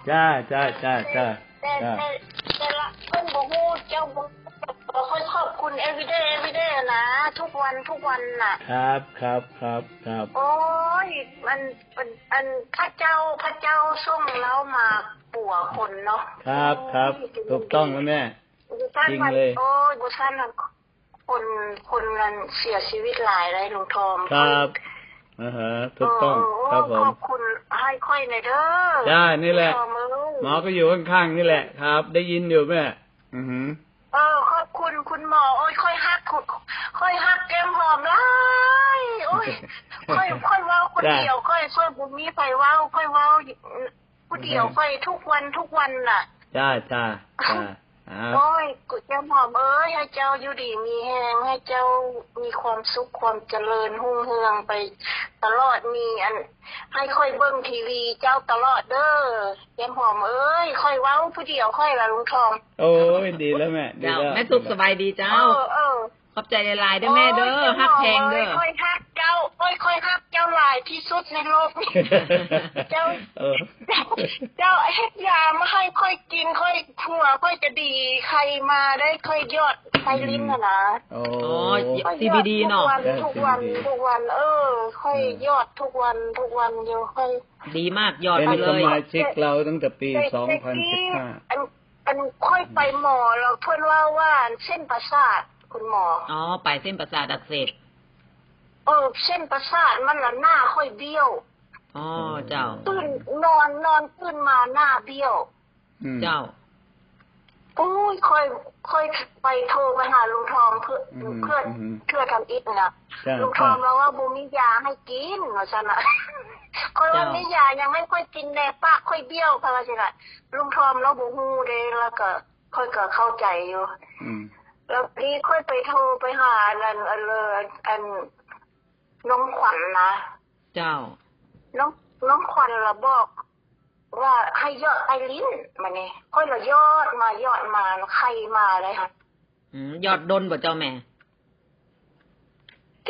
จ้าจ้าจ้าจ้าจ้าแต่ละเพิ่นบอกว่าเจ้าบอกค่อยขอบคุณ everyday นะทุกวันน่ะครับโอ้ยมันเป็นอันพระเจ้าส่งเรามาปัวคนเนาะครับถูกต้องแล้วแม่จริงเลยโอ้ยบุษานคนนั้นเสียชีวิตหลายเลยลุงทอมครับถูกต้องครับผมขอบคุณให้ค่อยในเด้อได้นี่แหละหมอก็อยู่ข้างๆนี่แหละครับได้ยินอยู่แม่ขอบคุณคุณหมอโอ้ยค่อยฮักแก้มหอมหลายโอ้ยค่อยเว้าคนเดียวค่อยบ่มีไผเว้าค่อยเว้าผู้เดียวค่อยทุกวันน่ะจ้าโอ้ยแก้มหอมเอ้ยให้เจ้าอยู่ดีมีแฮงให้เจ้ามีความสุขความเจริญรุ่งเรืองไปตลอดมีอันให้ค่อยเบิ่งทีวีเจ้าตลอดเด้อแก้มหอมเอ้ยค่อยเว้าผู้เดียวค่อยละลุงทองโอ้ยดีแล้วแม่ดีแล้วแม่สุขสบายดีเจ้าขอบใจหลายๆด้วยแม่เด้อฮักแพงเด้อค่อยฮักเจ้าค่อยฮักเจ้าหลายที่สุดในโลกนี้เจ้าเฮ็ดยามาให้ค่อยกินค่อยผัวค่อยจะดีใครมาได้ค่อยยอดไซลินนะCBD เนาะทุกวันค่อยยอดทุกวันอยู่ค่อยดีมากยอดไปเลยเป็นสมาชิกเราตั้งแต่ปี2015อันค่อยไปหมอเราเพิ่นว่าเส้นประสาทคุณหมอไปเส้นประสาทอักเสบเส้นประสาทมันละหน้าค่อยเบี้ยวเจ้าตื่นนอนตื่นมาหน้าเบี้ยวเจ้าโอ้ยค่อยไปโทรไปหาลุงทองเพื่อทำอิฐนะลุงทองเราว่าบ่มียาให้กินว่าซั่นน่ะค่อยว่ามียายังไม่ค่อยกินแน่ปากค่อยเบี้ยวเพราะว่าซั่นน่ะลุงทองเราบ่ฮู้เด้แล้วก็ค่อยก็เข้าใจอยู่แล้วนี่ค่อยไปโทรไปหาอันน้องขวัญนะเจ้าน้องขวัญละบอกว่าให้ยอดไอลิ้นมาเนี่ยค่อยละยอดมาแล้วใครมาเลยค่ะยอดดนบ่เจ้าแม่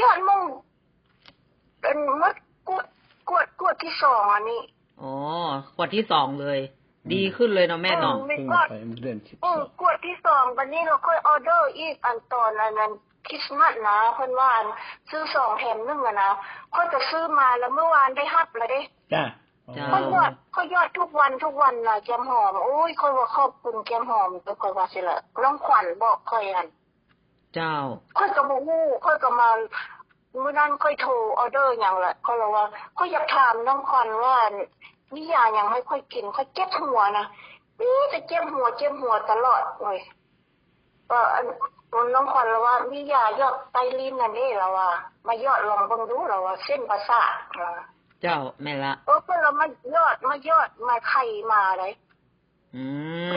ยอดมุ่งเป็นมัดกวดที่2อันนี้กวดที่2เลยดีขึ้นเลยเนาะแม่เนาะกวดที่2วันนี้เราค่อยออเดอร์อีกอันตอนนั้นคริสต์มาสนะเพิ่นว่าซื้อ2แถม1อ่ะนะค่อยจะซื้อมาแล้วเมื่อวานได้รับแล้วเด้จ้าค่อยยอดทุกวันน่ะแก้มหอมโอ้ยค่อยว่าขอบคุณแก้มหอมค่อยว่าสิละน้องขวัญบอกค่อยอันเจ้าค่อยก็บ่ฮู้ค่อยก็มามื้อนั้นค่อยโทรออเดอร์หยังล่ะค่อยว่าค่อยอยากถามน้องขวัญว่ามียาหยังให้ค่อยกินค่อยเจ็บหัวนะนี่จะเจ็บหัวตลอดเว้ยน้องขวัญว่ามียายอดไตลิ้นนั่นเด้ล่ะว่ามายอดลองเบิ่งดูล่ะว่าเส้นประสาทเจ้าแม่ละเพิ่นเรามายอดมาไข่มาเลย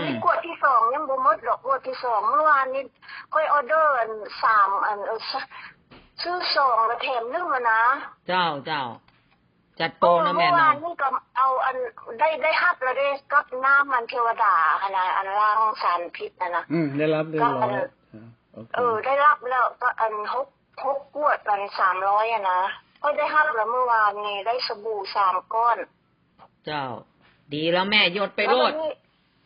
นี่กวดที่2ยังบ่หมดดอกกวดที่2เมื่อวานนี้ค่อยออเดอร์3ซื้อ2แล้วแถม1อ่ะนะเจ้าจัดโปรนะแม่เนาะเมื่อวานนี้ก็เอาได้รับแล้วได้กับน้ำมันเทวดาอันล้างสารพิษนะได้รับได้รับแล้วก็6กวดกัน300อ่ะนะก็ได้รับแล้วเมื่อวานนี้ได้สบู่3ก้อนเจ้าดีแล้วแม่ยดไปโลด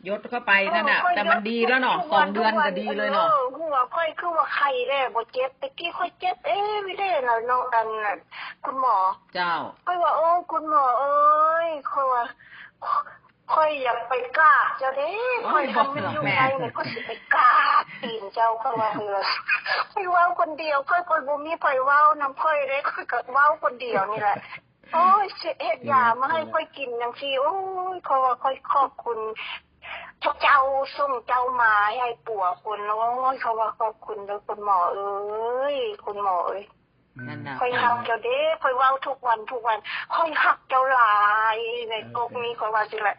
ยดเข้าไปนั่นน่ะแต่มันดีแล้วเนาะ2เดือนก็ดีเลยเนาะหัวค่อยคือว่าไข้แล้บ่เจ็บตะกี้ค่อยเจ็บไม่ได้แล้วน้องคุณหมอเจ้าค่อยว่าโอ้คุณหมอเอ้ยค่อยอยากไปกราบเจ้าเด้ค่อยทำอยู่ไงเนี่ยค่อยสิไปกราบตีนเจ้าค่อยว่าค่อยเว้าคนเดียวค่อยบ่มีไผเว้านำค่อยเด้ค่อยก็เว้าคนเดียวนี่แหละโอ้ยเฮ็ดยามาให้ค่อยกินจังซี่โอ้ยค่อยว่าค่อยขอบคุณเจ้าส่งเจ้ามาให้ปัวคนโอ้ยเขาว่าขอบคุณเด้อคุณหมอเอ้ยคุณหมอเอ้ยค่อยฮักเจ้าเด้ค่อยเว้าทุกวันค่อยฮักเจ้าหลายในกกนี้ค่อยว่าสิแหละ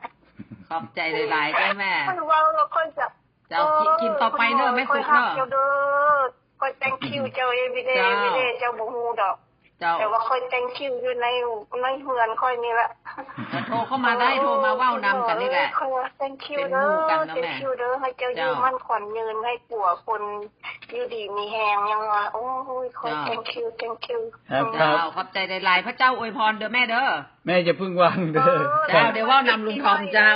ขอบใจหลายๆได้แม่ค่อยเว้าแล้วค่อยจะเจ้ากินต่อไปเด้อแม่สุกเด้อเจ้าเด้อค่อย thank you เจ้า everyday เจ้าบ่ฮู้ดอกแต่ว่าค่อย thank you อยู่ในเฮือนค่อยนี่แหละโทรเข้ามาได้โทรมาเว้านำกันนี่แหละค่อยว่า thank you เด้อ thank you เด้อให้เจ้าอยู่มั่นขวัญยืนให้ปัวคนอยู่ดีมีแฮงยังว่าโอ้ยค่อย thank you เจ้าขอบใจหลายๆพระเจ้าอวยพรเด้อแม่เด้อแม่จะพึ่งวางเด้อเจ้าเดี๋ยวเว้านำลุงทองเจ้า